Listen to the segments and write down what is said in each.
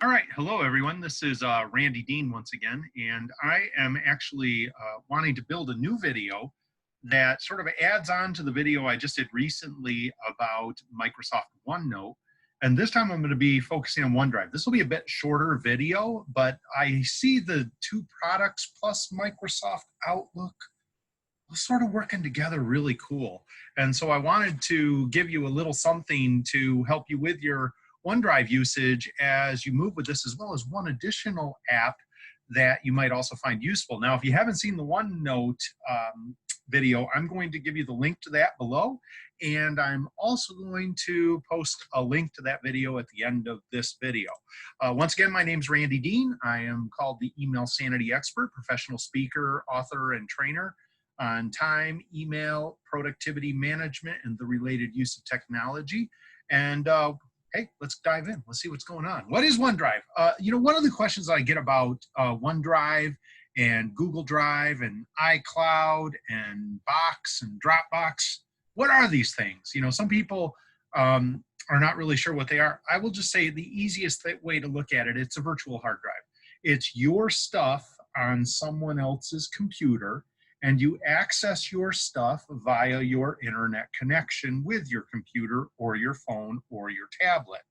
All right, hello everyone. This is Randy Dean once again, and I am actually wanting to build a new video that sort of adds on to the video I just did recently about Microsoft OneNote. And this time I'm going to be focusing on OneDrive. This will be a bit shorter video, but I see the two products plus Microsoft Outlook sort of working together really cool. And so I wanted to give you a little something to help you with your OneDrive usage as you move with this, as well as one additional app that you might also find useful. Now, if you haven't seen the OneNote video, I'm going to give you the link to that below. And I'm also going to post a link to that video at the end of this video. Once again, my name is Randy Dean. I am called the Email Sanity Expert, professional speaker, author, and trainer on time, email, productivity management, and the related use of technology. And hey, let's dive in. Let's see what's going on. What is OneDrive? One of the questions I get about OneDrive and Google Drive and iCloud and Box and Dropbox, what are these things? Some people are not really sure what they are. I will just say the easiest way to look at it, it's a virtual hard drive. It's your stuff on someone else's computer, and you access your stuff via your internet connection with your computer or your phone or your tablet.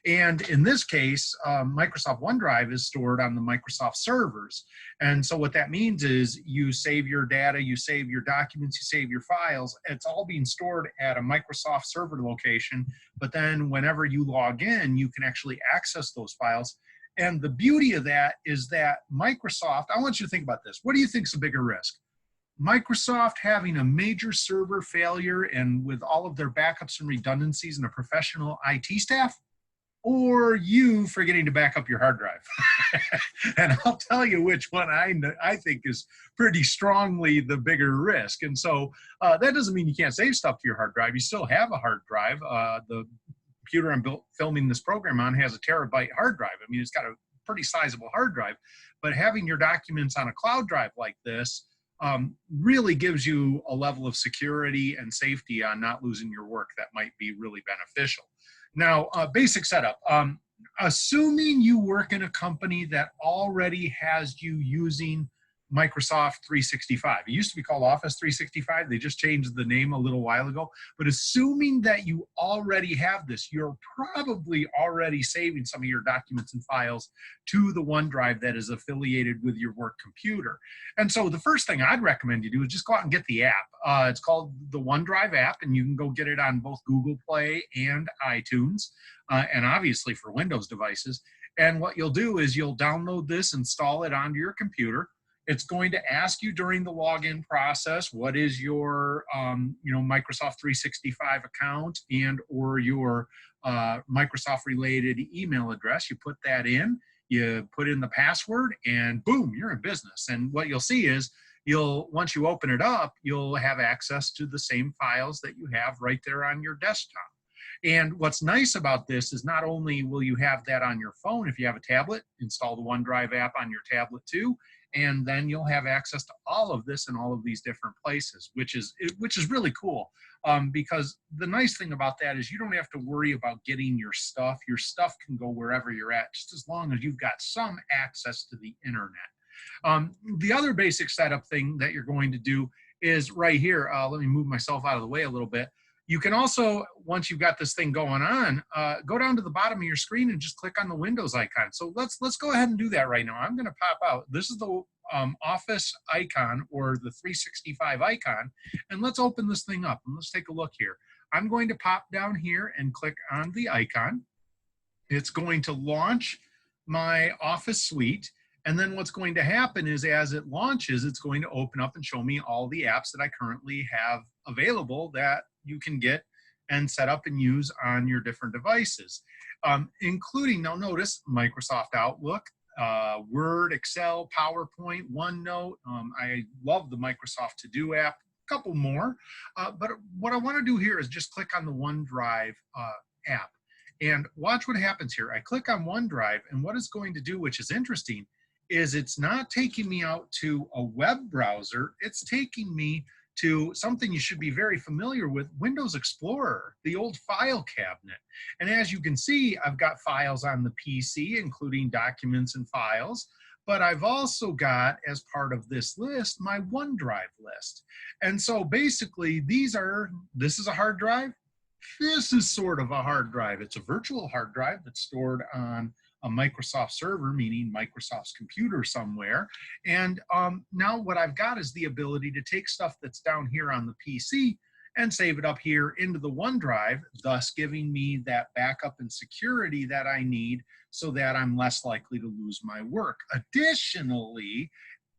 And in this case, Microsoft OneDrive is stored on the Microsoft servers. And so what that means is you save your data, you save your documents, you save your files. It's all being stored at a Microsoft server location. But then whenever you log in, you can actually access those files. And the beauty of that is that Microsoft, I want you to think about this. What do you think is a bigger risk? Microsoft having a major server failure and with all of their backups and redundancies and a professional IT staff, or you forgetting to back up your hard drive? And I'll tell you which one I think is pretty strongly the bigger risk. And so that doesn't mean you can't save stuff to your hard drive. You still have a hard drive. The computer I'm filming this program on has a terabyte hard drive. I mean, it's got a pretty sizable hard drive, but having your documents on a cloud drive like this really gives you a level of security and safety on not losing your work that might be really beneficial. Now, basic setup. Assuming you work in a company that already has you using Microsoft 365. It used to be called Office 365. They just changed the name a little while ago. But assuming that you already have this, you're probably already saving some of your documents and files to the OneDrive that is affiliated with your work computer. And so the first thing I'd recommend you do is just go out and get the app. It's called the OneDrive app, and you can go get it on both Google Play and iTunes, and obviously for Windows devices. And what you'll do is you'll download this, install it onto your computer. It's going to ask you during the login process, what is your Microsoft 365 account and or your Microsoft related email address. You put that in, you put in the password, and boom, you're in business. And what you'll see is once you open it up, you'll have access to the same files that you have right there on your desktop. And what's nice about this is not only will you have that on your phone, if you have a tablet, install the OneDrive app on your tablet too, and then you'll have access to all of this in all of these different places, which is really cool. Because the nice thing about that is you don't have to worry about getting your stuff. Your stuff can go wherever you're at, just as long as you've got some access to the internet. The other basic setup thing that you're going to do is right here. Let me move myself out of the way a little bit. You can also, once you've got this thing going on, go down to the bottom of your screen and just click on the Windows icon. So let's go ahead and do that right now. I'm going to pop out. This is the Office icon or the 365 icon. And let's open this thing up and let's take a look here. I'm going to pop down here and click on the icon. It's going to launch my Office suite. And then what's going to happen is as it launches, it's going to open up and show me all the apps that I currently have available that you can get and set up and use on your different devices, including, now notice, Microsoft Outlook, Word, Excel, PowerPoint, OneNote. I love the Microsoft To Do app, a couple more. But what I want to do here is just click on the OneDrive app and watch what happens here. I click on OneDrive, and what it's going to do, which is interesting, is it's not taking me out to a web browser. It's taking me to something you should be very familiar with, Windows Explorer, the old file cabinet. And as you can see, I've got files on the PC, including documents and files, but I've also got, as part of this list, my OneDrive list. And so basically this is a hard drive. This is sort of a hard drive. It's a virtual hard drive that's stored on a Microsoft server, meaning Microsoft's computer somewhere. And now what I've got is the ability to take stuff that's down here on the PC and save it up here into the OneDrive, thus giving me that backup and security that I need so that I'm less likely to lose my work. Additionally,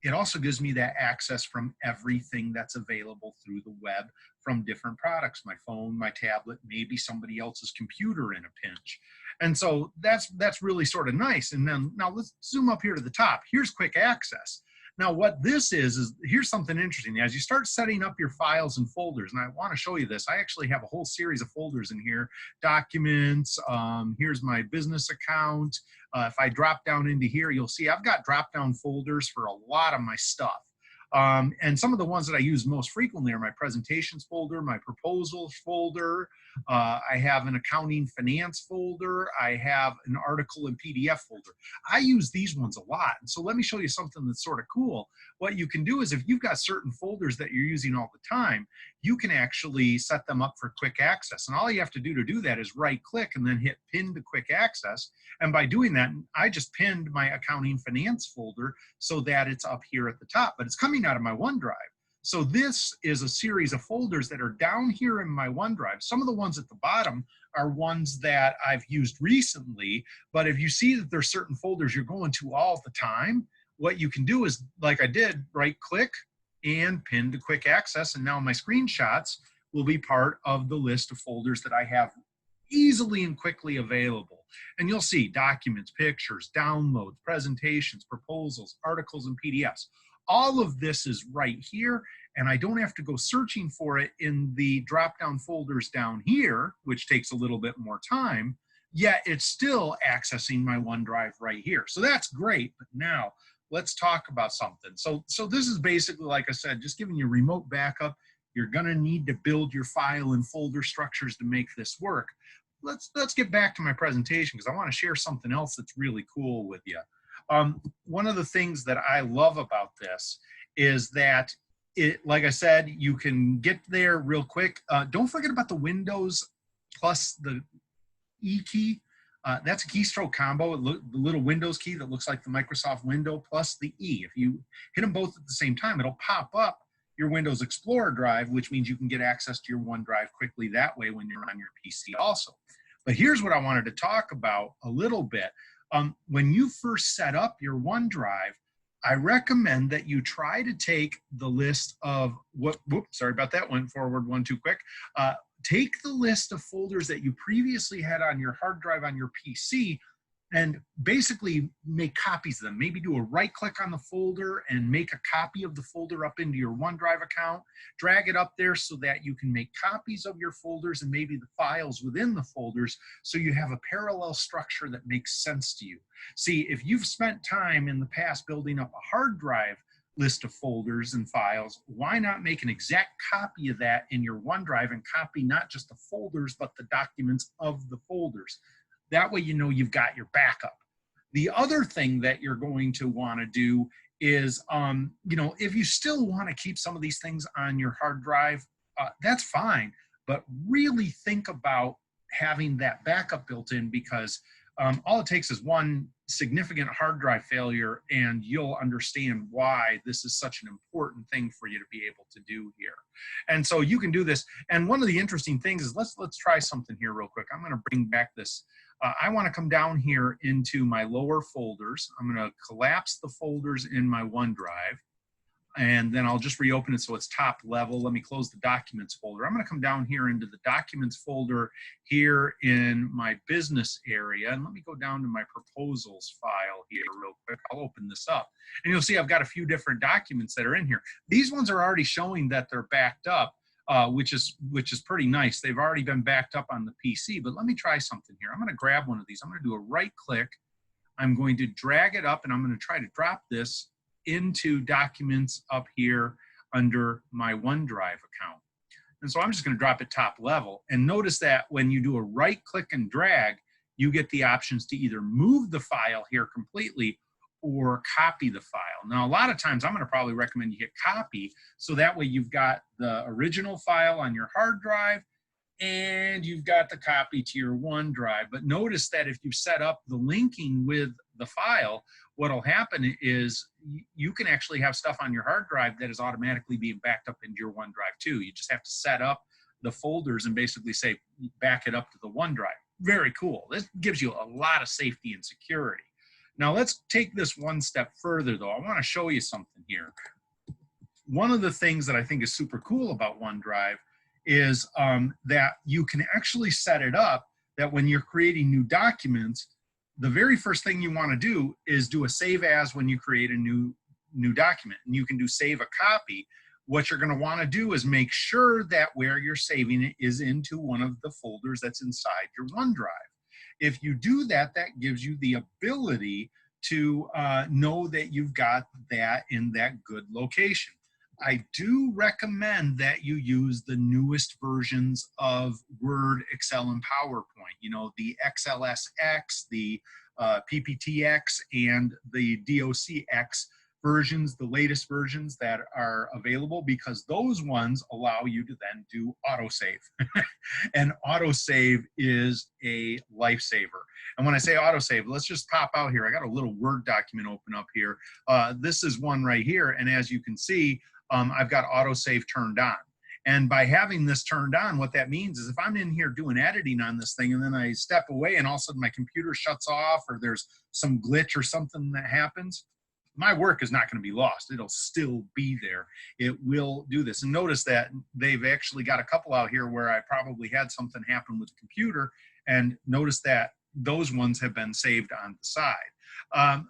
it also gives me that access from everything that's available through the web from different products, my phone, my tablet, maybe somebody else's computer in a pinch. And so that's really sort of nice. And then now let's zoom up here to the top. Here's quick access. Now what this is here's something interesting. As you start setting up your files and folders, and I want to show you this, I actually have a whole series of folders in here. Documents, here's my business account. If I drop down into here, you'll see I've got drop down folders for a lot of my stuff. And some of the ones that I use most frequently are my presentations folder, my proposals folder. I have an accounting finance folder. I have an article and PDF folder. I use these ones a lot. And so let me show you something that's sort of cool. What you can do is if you've got certain folders that you're using all the time, you can actually set them up for quick access. And all you have to do that is right click and then hit pin to quick access. And by doing that, I just pinned my accounting finance folder so that it's up here at the top, but it's coming out of my OneDrive. So this is a series of folders that are down here in my OneDrive. Some of the ones at the bottom are ones that I've used recently, but if you see that there's certain folders you're going to all the time, what you can do is, like I did, right click and pin to quick access, and now my screenshots will be part of the list of folders that I have easily and quickly available. And you'll see documents, pictures, downloads, presentations, proposals, articles, and PDFs. All of this is right here, and I don't have to go searching for it in the drop-down folders down here, which takes a little bit more time, yet it's still accessing my OneDrive right here. So that's great, but now let's talk about something. So this is basically, like I said, just giving you remote backup. You're gonna need to build your file and folder structures to make this work. Let's get back to my presentation because I want to share something else that's really cool with you. One of the things that I love about this is that like I said, you can get there real quick. Don't forget about the Windows plus the E key. That's a keystroke combo. The little Windows key that looks like the Microsoft window plus the E. If you hit them both at the same time, it'll pop up your Windows Explorer drive, which means you can get access to your OneDrive quickly that way when you're on your PC also. But here's what I wanted to talk about a little bit. When you first set up your OneDrive, I recommend that you try to take the list of sorry about that, went forward one too quick. Take the list of folders that you previously had on your hard drive on your PC and basically make copies of them. Maybe do a right click on the folder and make a copy of the folder up into your OneDrive account, drag it up there so that you can make copies of your folders and maybe the files within the folders so you have a parallel structure that makes sense to you. See, if you've spent time in the past building up a hard drive list of folders and files, why not make an exact copy of that in your OneDrive and copy not just the folders, but the documents of the folders? That way you know you've got your backup. The other thing that you're going to want to do is, if you still want to keep some of these things on your hard drive, that's fine, but really think about having that backup built in because all it takes is one significant hard drive failure and you'll understand why this is such an important thing for you to be able to do here. And so you can do this. And one of the interesting things is let's try something here real quick. I'm going to bring back this. I want to come down here into my lower folders. I'm going to collapse the folders in my OneDrive. And then I'll just reopen it so it's top level. Let me close the documents folder. I'm going to come down here into the documents folder here in my business area. And let me go down to my proposals file here real quick. I'll open this up. And you'll see I've got a few different documents that are in here. These ones are already showing that they're backed up, which is pretty nice. They've already been backed up on the PC. But let me try something here. I'm going to grab one of these. I'm going to do a right click. I'm going to drag it up and I'm going to try to drop this into documents up here under my OneDrive account. And so I'm just going to drop it top level. And notice that when you do a right click and drag, you get the options to either move the file here completely or copy the file. Now, a lot of times I'm going to probably recommend you hit copy, so that way you've got the original file on your hard drive and you've got the copy to your OneDrive. But notice that if you set up the linking with the file, what'll happen is you can actually have stuff on your hard drive that is automatically being backed up into your OneDrive too. You just have to set up the folders and basically say, back it up to the OneDrive. Very cool. This gives you a lot of safety and security. Now let's take this one step further though. I want to show you something here. One of the things that I think is super cool about OneDrive is that you can actually set it up that when you're creating new documents, the very first thing you want to do is do a save as when you create a new document. And you can do save a copy. What you're going to want to do is make sure that where you're saving it is into one of the folders that's inside your OneDrive. If you do that, that gives you the ability to know that you've got that in that good location. I do recommend that you use the newest versions of Word, Excel, and PowerPoint. You know, the XLSX, the PPTX, and the DOCX versions, the latest versions that are available, because those ones allow you to then do autosave. And autosave is a lifesaver. And when I say autosave, let's just pop out here. I got a little Word document open up here. This is one right here. And as you can see, I've got autosave turned on. And by having this turned on, what that means is if I'm in here doing editing on this thing and then I step away and all of a sudden my computer shuts off or there's some glitch or something that happens, my work is not going to be lost. It'll still be there. It will do this. And notice that they've actually got a couple out here where I probably had something happen with the computer, and notice that those ones have been saved on the side.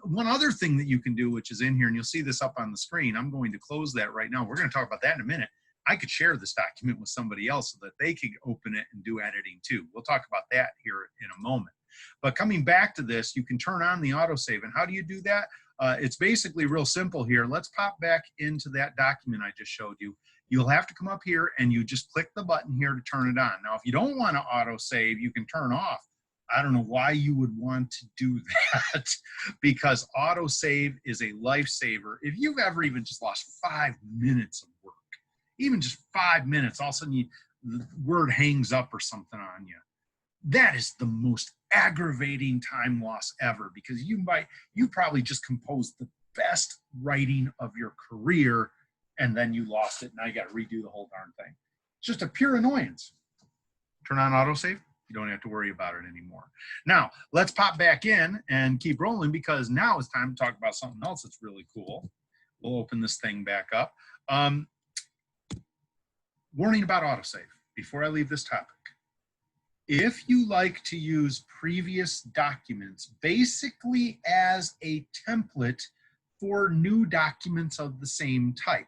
One other thing that you can do, which is in here, and you'll see this up on the screen, I'm going to close that right now. We're going to talk about that in a minute. I could share this document with somebody else so that they could open it and do editing too. We'll talk about that here in a moment. But coming back to this, you can turn on the autosave. And how do you do that? It's basically real simple here. Let's pop back into that document I just showed you. You'll have to come up here and you just click the button here to turn it on. Now, if you don't want to autosave, you can turn off. I don't know why you would want to do that, because autosave is a lifesaver. If you've ever even just lost 5 minutes of work, even just 5 minutes, all of a sudden the Word hangs up or something on you. That is the most aggravating time loss ever, because you probably just composed the best writing of your career and then you lost it. Now you got to redo the whole darn thing. It's just a pure annoyance. Turn on autosave. You don't have to worry about it anymore. Now, let's pop back in and keep rolling, because now it's time to talk about something else that's really cool. We'll open this thing back up. Warning about autosave before I leave this topic. If you like to use previous documents basically as a template for new documents of the same type.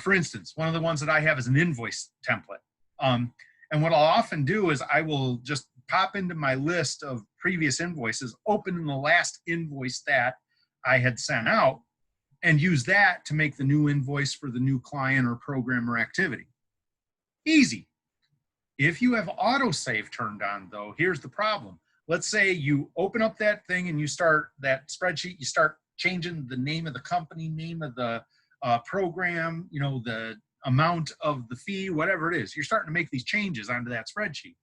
For instance, one of the ones that I have is an invoice template. And what I'll often do is I will just pop into my list of previous invoices, open the last invoice that I had sent out, and use that to make the new invoice for the new client or program or activity. Easy. If you have autosave turned on though, here's the problem. Let's say you open up that thing and you start that spreadsheet, you start changing the name of the company, name of the program, you know, the amount of the fee, whatever it is. You're starting to make these changes onto that spreadsheet.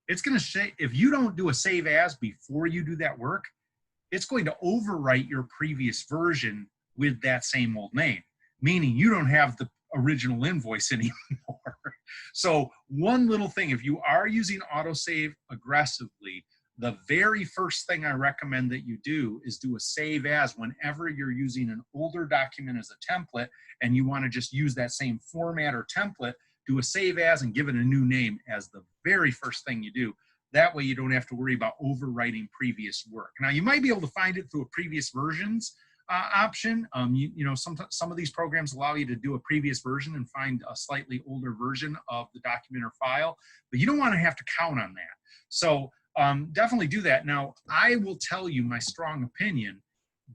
It's going to say, if you don't do a save as before you do that work, it's going to overwrite your previous version with that same old name, meaning you don't have the original invoice anymore. So one little thing, if you are using autosave aggressively, the very first thing I recommend that you do is do a save as whenever you're using an older document as a template and you want to just use that same format or template, do a save as and give it a new name as the very first thing you do. That way you don't have to worry about overwriting previous work. Now you might be able to find it through a previous versions option. You know, some of these programs allow you to do a previous version and find a slightly older version of the document or file, but you don't want to have to count on that. So definitely do that. Now, I will tell you my strong opinion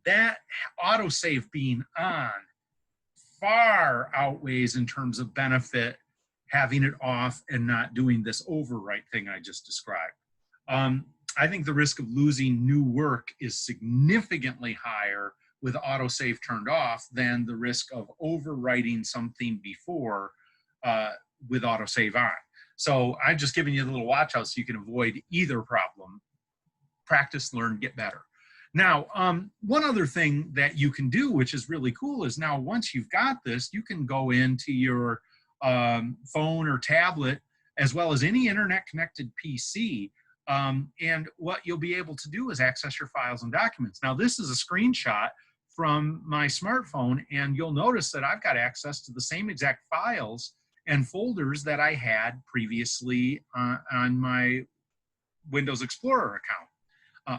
that autosave being on far outweighs in terms of benefit having it off and not doing this overwrite thing I just described. I think the risk of losing new work is significantly higher with autosave turned off than the risk of overwriting something before with autosave on. So I'm just giving you a little watch out so you can avoid either problem. Practice, learn, get better. Now, one other thing that you can do, which is really cool, is now once you've got this, you can go into your phone or tablet, as well as any internet connected PC. And what you'll be able to do is access your files and documents. Now, this is a screenshot from my smartphone, and you'll notice that I've got access to the same exact files and folders that I had previously on my Windows Explorer account.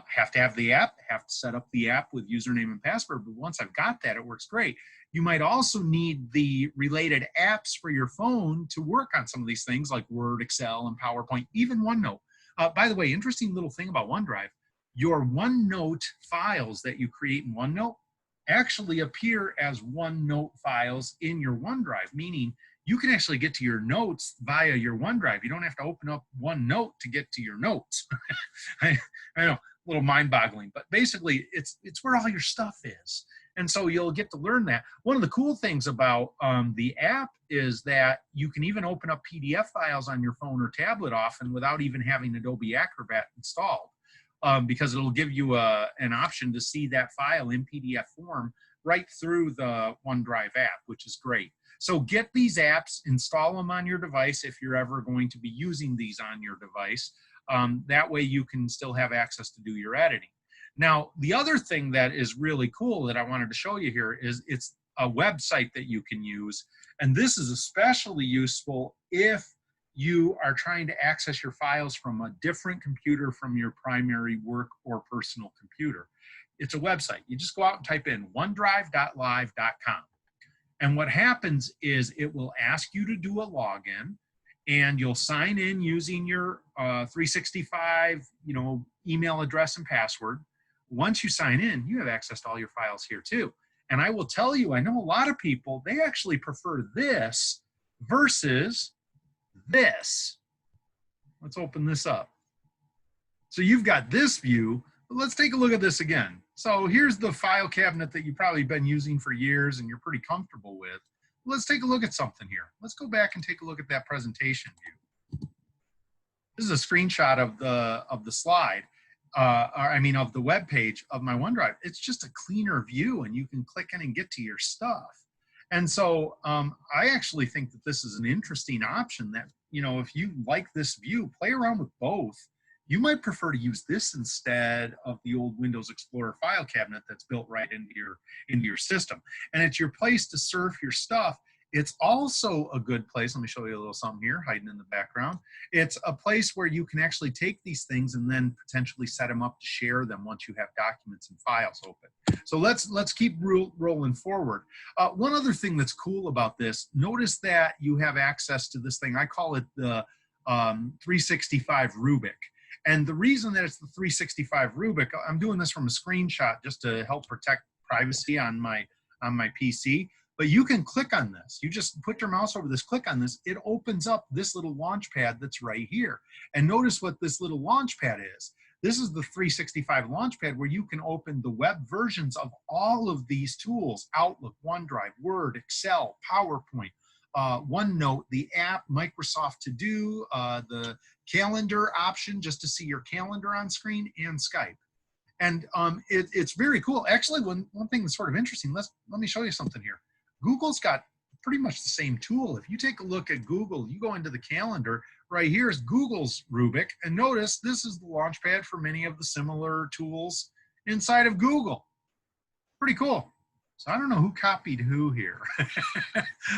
Have to have the app, have to set up the app with username and password, but once I've got that, it works great. You might also need the related apps for your phone to work on some of these things like Word, Excel, and PowerPoint, even OneNote. By the way, interesting little thing about OneDrive, your OneNote files that you create in OneNote actually appear as OneNote files in your OneDrive, meaning you can actually get to your notes via your OneDrive. You don't have to open up OneNote to get to your notes. I know, a little mind-boggling, but basically it's where all your stuff is. And so you'll get to learn that. One of the cool things about the app is that you can even open up PDF files on your phone or tablet often without even having Adobe Acrobat installed, because it'll give you an option to see that file in PDF form right through the OneDrive app, which is great. So get these apps, install them on your device if you're ever going to be using these on your device. That way you can still have access to do your editing. Now, the other thing that is really cool that I wanted to show you here is it's a website that you can use. And this is especially useful if you are trying to access your files from a different computer from your primary work or personal computer. It's a website. You just go out and type in onedrive.live.com. And what happens is it will ask you to do a login, and you'll sign in using your 365 email address and password. Once you sign in, you have access to all your files here too. And I will tell you, I know a lot of people, they actually prefer this versus this. Let's open this up. So you've got this view, but let's take a look at this again. So here's the file cabinet that you've probably been using for years and you're pretty comfortable with. Let's take a look at something here. Let's go back and take a look at that presentation view. This is a screenshot of the slide. Of the web page of my OneDrive. It's just a cleaner view and you can click in and get to your stuff. And so I actually think that this is an interesting option that, if you like this view, play around with both. You might prefer to use this instead of the old Windows Explorer file cabinet that's built right into your system. And it's your place to surf your stuff. It's also a good place, let me show you a little something here hiding in the background. It's a place where you can actually take these things and then potentially set them up to share them once you have documents and files open. So let's keep rolling forward. One other thing that's cool about this, notice that you have access to this thing. I call it the 365 Rubik. And the reason that it's the 365 Rubik, I'm doing this from a screenshot just to help protect privacy on my PC. But you can click on this. You just put your mouse over this, click on this. It opens up this little launch pad that's right here. And notice what this little launch pad is. This is the 365 launch pad where you can open the web versions of all of these tools: Outlook, OneDrive, Word, Excel, PowerPoint, OneNote, the app, Microsoft To Do, the calendar option just to see your calendar on screen, and Skype. And it's very cool. Actually, one thing that's sort of interesting, let me show you something here. Google's got pretty much the same tool. If you take a look at Google, you go into the calendar, right here is Google's Rubik, and notice this is the launchpad for many of the similar tools inside of Google. Pretty cool. So I don't know who copied who here.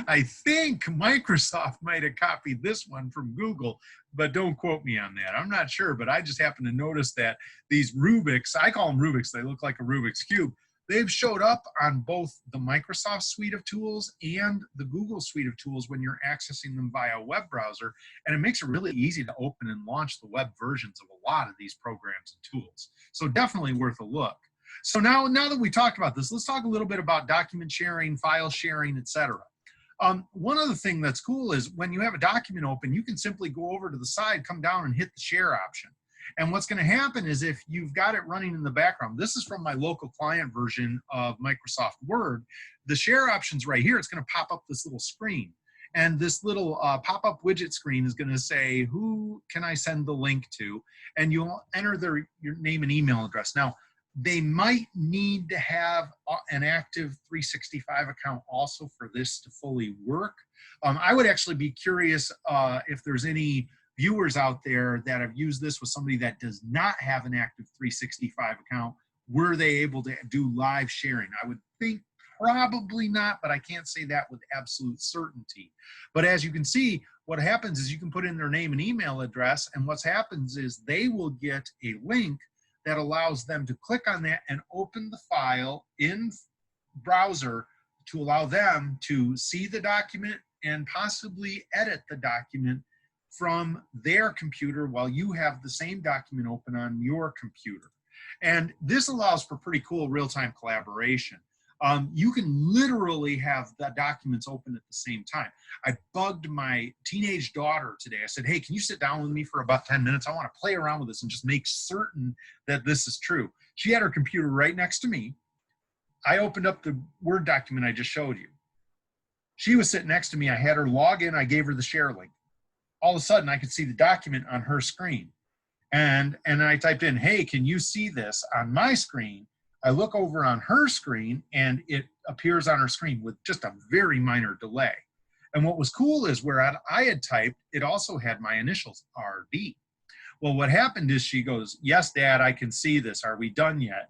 I think Microsoft might have copied this one from Google, but don't quote me on that. I'm not sure, but I just happen to notice that these Rubiks, I call them Rubiks, they look like a Rubik's Cube. They've showed up on both the Microsoft suite of tools and the Google suite of tools when you're accessing them via a web browser, and it makes it really easy to open and launch the web versions of a lot of these programs and tools. So definitely worth a look. So now that we talked about this, let's talk a little bit about document sharing, file sharing, etc. One other thing that's cool is when you have a document open, you can simply go over to the side, come down and hit the share option. And what's going to happen is if you've got it running in the background, this is from my local client version of Microsoft Word, the share option's right here. It's going to pop up this little screen. And this little pop-up widget screen is going to say, who can I send the link to? And you'll enter your name and email address. Now, they might need to have an active 365 account also for this to fully work. I would actually be curious if there's any viewers out there that have used this with somebody that does not have an active 365 account. Were they able to do live sharing? I would think probably not, but I can't say that with absolute certainty. But as you can see, what happens is you can put in their name and email address, and what happens is they will get a link that allows them to click on that and open the file in browser to allow them to see the document and possibly edit the document from their computer while you have the same document open on your computer. And this allows for pretty cool real-time collaboration. You can literally have the documents open at the same time. I bugged my teenage daughter today. I said, hey, can you sit down with me for about 10 minutes? I want to play around with this and just make certain that this is true. She had her computer right next to me. I opened up the Word document I just showed you. She was sitting next to me. I had her log in. I gave her the share link. All of a sudden, I could see the document on her screen. And I typed in, hey, can you see this on my screen? I look over on her screen and it appears on her screen with just a very minor delay. And what was cool is where I had typed, it also had my initials, RD. Well, what happened is she goes, yes, Dad, I can see this. Are we done yet?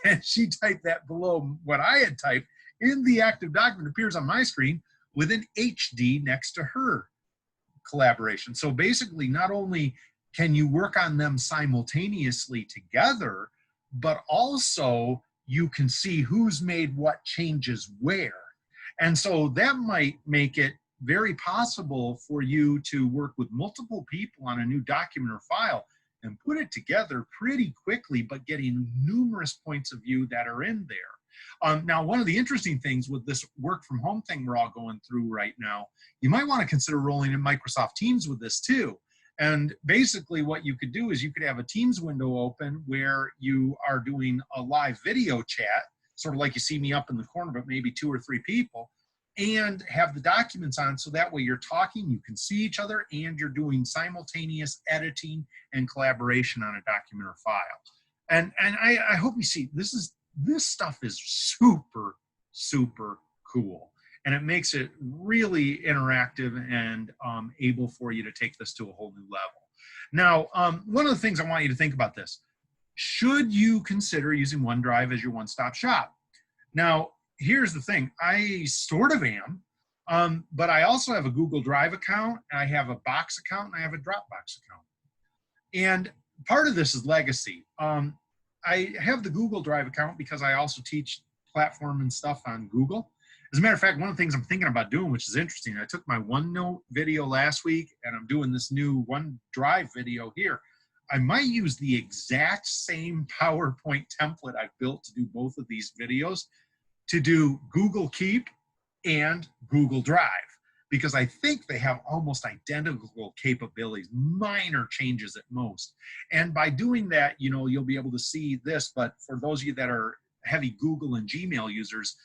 And she typed that below what I had typed in the active document appears on my screen with an HD next to her collaboration. So basically, not only can you work on them simultaneously together, but also you can see who's made what changes where. And so that might make it very possible for you to work with multiple people on a new document or file and put it together pretty quickly, but getting numerous points of view that are in there. Now, one of the interesting things with this work from home thing we're all going through right now, you might want to consider rolling in Microsoft Teams with this too. And basically what you could do is you could have a Teams window open where you are doing a live video chat, sort of like you see me up in the corner, but maybe 2 or 3 people, and have the documents on so that way you're talking, you can see each other, and you're doing simultaneous editing and collaboration on a document or file. And I hope you see, this stuff is super, super cool. And it makes it really interactive and able for you to take this to a whole new level. Now, one of the things I want you to think about this, should you consider using OneDrive as your one-stop shop? Now, here's the thing, I sort of am, but I also have a Google Drive account, I have a Box account, and I have a Dropbox account. And part of this is legacy. I have the Google Drive account because I also teach platform and stuff on Google. As a matter of fact, one of the things I'm thinking about doing, which is interesting, I took my OneNote video last week and I'm doing this new OneDrive video here. I might use the exact same PowerPoint template I built to do both of these videos to do Google Keep and Google Drive, because I think they have almost identical capabilities, minor changes at most. And by doing that, you know, you'll be able to see this, but for those of you that are heavy Google and Gmail users,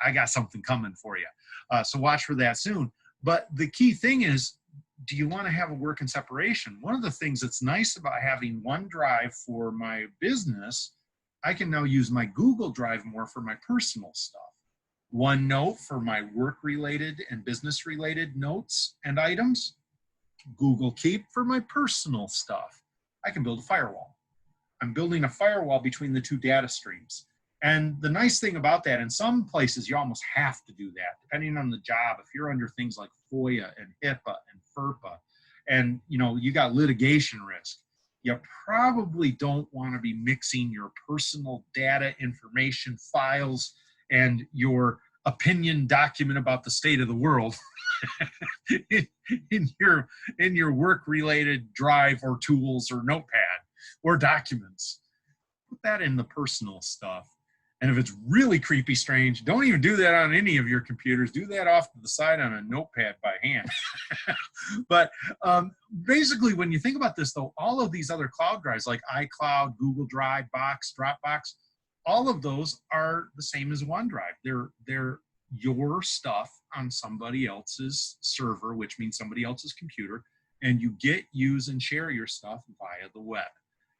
I got something coming for you. So watch for that soon. But the key thing is, do you want to have a work in separation? One of the things that's nice about having OneDrive for my business, I can now use my Google Drive more for my personal stuff. OneNote for my work-related and business-related notes and items. Google Keep for my personal stuff. I can build a firewall. I'm building a firewall between the 2 data streams. And the nice thing about that, in some places you almost have to do that, depending on the job. If you're under things like FOIA and HIPAA and FERPA, and you know you got litigation risk, you probably don't want to be mixing your personal data, information, files, and your opinion document about the state of the world in your work-related drive or tools or notepad or documents. put that in the personal stuff. And if it's really creepy strange, don't even do that on any of your computers. Do that off to the side on a notepad by hand. But basically, when you think about this, though, all of these other cloud drives like iCloud, Google Drive, Box, Dropbox, all of those are the same as OneDrive. They're your stuff on somebody else's server, which means somebody else's computer, and you get, use, and share your stuff via the web.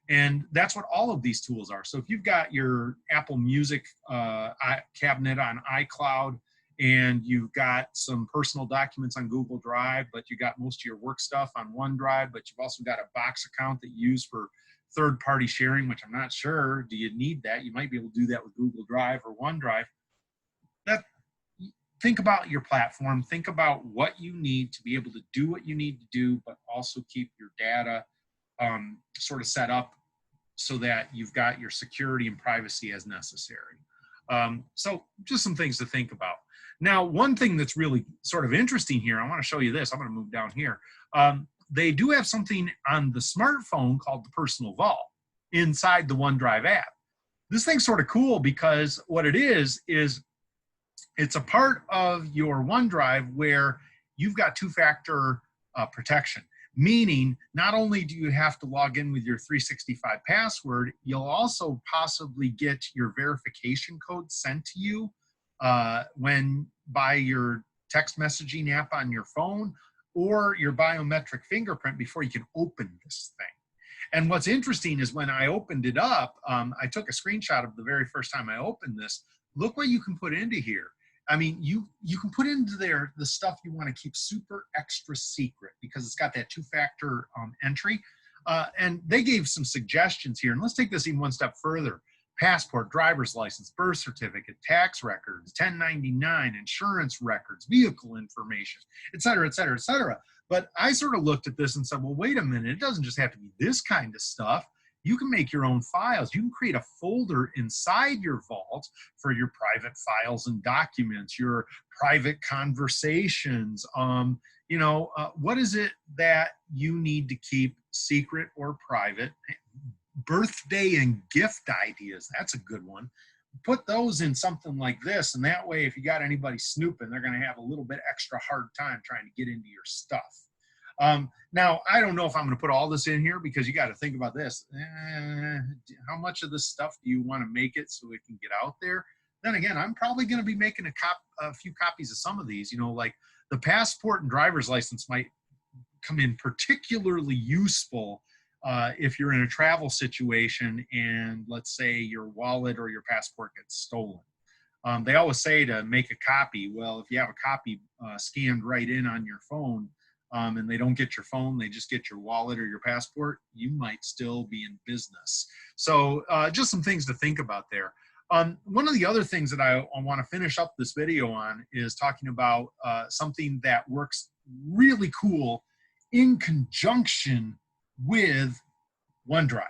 And that's what all of these tools are. So if you've got your Apple Music cabinet on iCloud, and you've got some personal documents on Google Drive, but you got most of your work stuff on OneDrive, but you've also got a Box account that you use for third-party sharing, which I'm not sure, do you need that? You might be able to do that with Google Drive or OneDrive. Think about your platform. Think about what you need to be able to do what you need to do, but also keep your data sort of set up so that you've got your security and privacy as necessary. So just some things to think about. Now, one thing that's really sort of interesting here, I want to show you this. I'm going to move down here. They do have something on the smartphone called the Personal Vault inside the OneDrive app. This thing's sort of cool because what it is it's a part of your OneDrive where you've got two-factor protection. Meaning, not only do you have to log in with your 365 password, you'll also possibly get your verification code sent to you when by your text messaging app on your phone or your biometric fingerprint before you can open this thing. And what's interesting is when I opened it up, I took a screenshot of the very first time I opened this. Look what you can put into here. I mean, you can put into there the stuff you want to keep super extra secret because it's got that two-factor entry. And they gave some suggestions here. And let's take this even one step further. Passport, driver's license, birth certificate, tax records, 1099, insurance records, vehicle information, et cetera, et cetera, et cetera. But I sort of looked at this and said, well, wait a minute. It doesn't just have to be this kind of stuff. You can make your own files. You can create a folder inside your vault for your private files and documents, your private conversations. What is it that you need to keep secret or private? Birthday and gift ideas, that's a good one. Put those in something like this, and that way if you got anybody snooping, they're going to have a little bit extra hard time trying to get into your stuff. Now, I don't know if I'm going to put all this in here because you got to think about this. How much of this stuff do you want to make it so it can get out there? Then again, I'm probably going to be making a few copies of some of these, like the passport and driver's license might come in particularly useful if you're in a travel situation and let's say your wallet or your passport gets stolen. They always say to make a copy. Well, if you have a copy scanned right in on your phone, and they don't get your phone, they just get your wallet or your passport, you might still be in business. So just some things to think about there. One of the other things that I want to finish up this video on is talking about something that works really cool in conjunction with OneDrive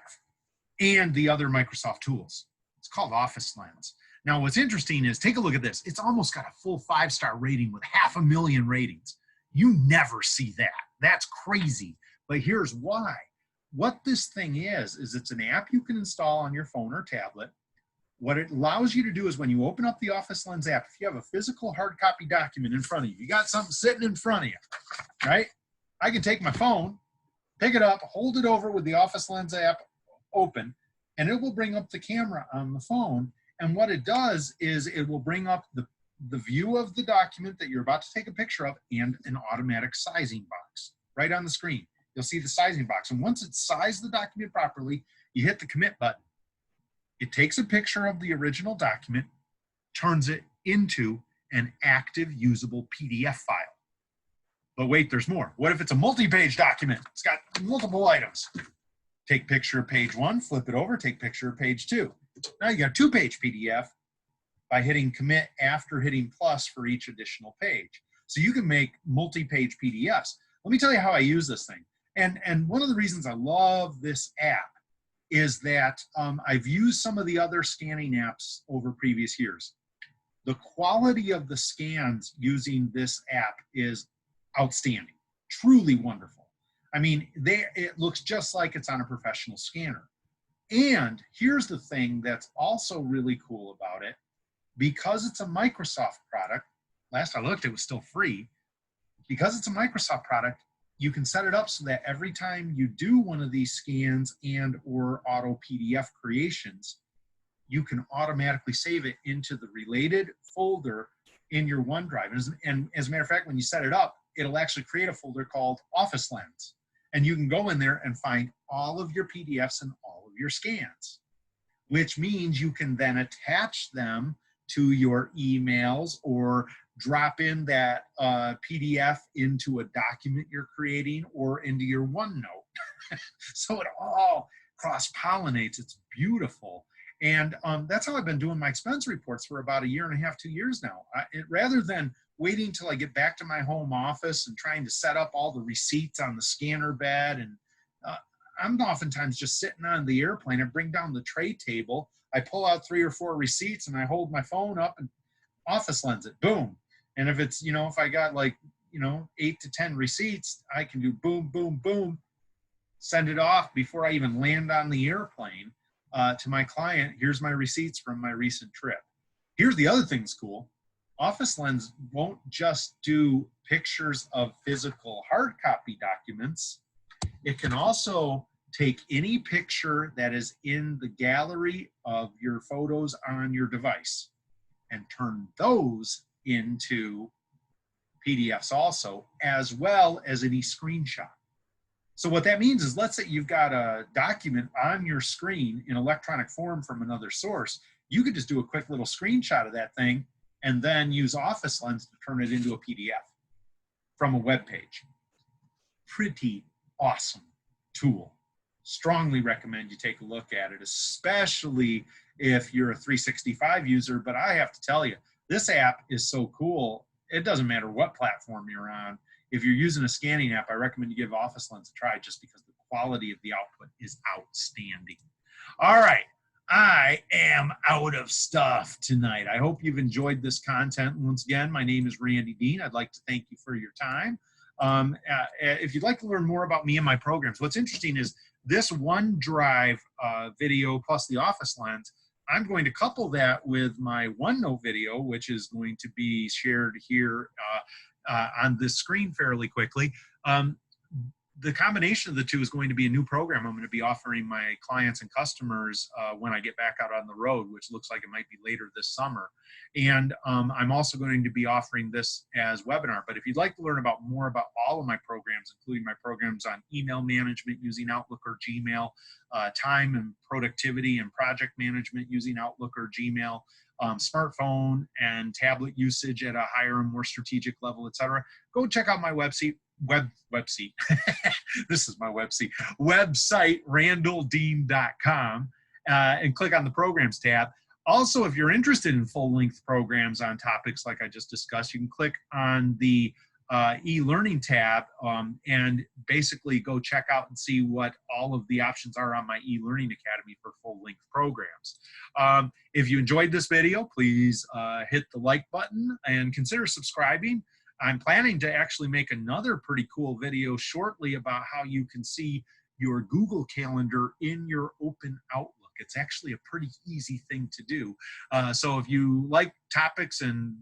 and the other Microsoft tools. It's called Office Lens. Now, what's interesting is, take a look at this. It's almost got a full 5-star rating with 500,000 ratings. You never see that. That's crazy. But here's why. What this thing is it's an app you can install on your phone or tablet. What it allows you to do is when you open up the Office Lens app, if you have a physical hard copy document in front of you, you got something sitting in front of you, right? I can take my phone, pick it up, hold it over with the Office Lens app open, and it will bring up the camera on the phone. And what it does is it will bring up the view of the document that you're about to take a picture of and an automatic sizing box right on the screen. You'll see the sizing box. And once it's sized the document properly, you hit the commit button. It takes a picture of the original document, turns it into an active usable PDF file. But wait, there's more. What if it's a multi-page document? It's got multiple items. Take picture of page 1, flip it over, take picture of page 2. Now you got a 2-page PDF by hitting commit after hitting plus for each additional page. So you can make multi-page PDFs. Let me tell you how I use this thing. And one of the reasons I love this app is that I've used some of the other scanning apps over previous years. The quality of the scans using this app is outstanding, truly wonderful. I mean, it looks just like it's on a professional scanner. And here's the thing that's also really cool about it. Because it's a Microsoft product, last I looked, it was still free. Because it's a Microsoft product, you can set it up so that every time you do one of these scans and or auto PDF creations, you can automatically save it into the related folder in your OneDrive. And as a matter of fact, when you set it up, it'll actually create a folder called Office Lens. And you can go in there and find all of your PDFs and all of your scans, which means you can then attach them to your emails or drop in that PDF into a document you're creating or into your OneNote. So it all cross-pollinates. It's beautiful. And that's how I've been doing my expense reports for about 1.5 years, 2 years now. Rather than waiting till I get back to my home office and trying to set up all the receipts on the scanner bed, and I'm oftentimes just sitting on the airplane. I bring down the tray table, I pull out 3 or 4 receipts, and I hold my phone up and Office Lens it, boom. And if it's, if I got 8 to 10 receipts, I can do boom, boom, boom, send it off before I even land on the airplane to my client. Here's my receipts from my recent trip. Here's the other thing that's cool. Office Lens won't just do pictures of physical hard copy documents. It can also take any picture that is in the gallery of your photos on your device and turn those into PDFs also, as well as any screenshot. So what that means is, let's say you've got a document on your screen in electronic form from another source. You could just do a quick little screenshot of that thing and then use Office Lens to turn it into a PDF from a web page. Pretty awesome tool. Strongly recommend you take a look at it, especially if you're a 365 user. But I have to tell you, this app is so cool. It doesn't matter what platform you're on. If you're using a scanning app, I recommend you give Office Lens a try, just because the quality of the output is outstanding. All right, I am out of stuff tonight. I hope you've enjoyed this content. Once again, my name is Randy Dean. I'd like to thank you for your time. If you'd like to learn more about me and my programs, what's interesting is this OneDrive video plus the Office Lens, I'm going to couple that with my OneNote video, which is going to be shared here on this screen fairly quickly. The combination of the two is going to be a new program I'm going to be offering my clients and customers when I get back out on the road, which looks like it might be later this summer. And I'm also going to be offering this as webinar. But if you'd like to learn more about all of my programs, including my programs on email management using Outlook or Gmail, time and productivity and project management using Outlook or Gmail, smartphone and tablet usage at a higher and more strategic level, etc., go check out my website. This is my website, randalldean.com, and click on the programs tab. Also, if you're interested in full-length programs on topics like I just discussed, you can click on the e-learning tab and basically go check out and see what all of the options are on my e-learning academy for full-length programs. If you enjoyed this video, please hit the like button and consider subscribing. I'm planning to actually make another pretty cool video shortly about how you can see your Google Calendar in your open Outlook. It's actually a pretty easy thing to do. So if you like topics and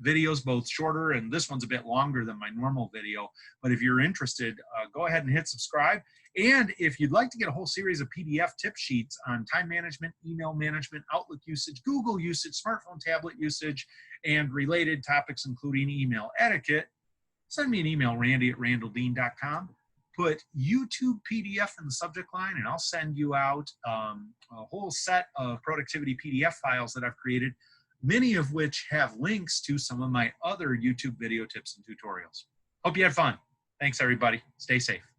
videos, both shorter, and this one's a bit longer than my normal video, but if you're interested, go ahead and hit subscribe. And if you'd like to get a whole series of PDF tip sheets on time management, email management, Outlook usage, Google usage, smartphone, tablet usage, and related topics, including email etiquette, send me an email, randy@randalldean.com. Put YouTube PDF in the subject line, and I'll send you out a whole set of productivity PDF files that I've created, many of which have links to some of my other YouTube video tips and tutorials. Hope you had fun. Thanks, everybody. Stay safe.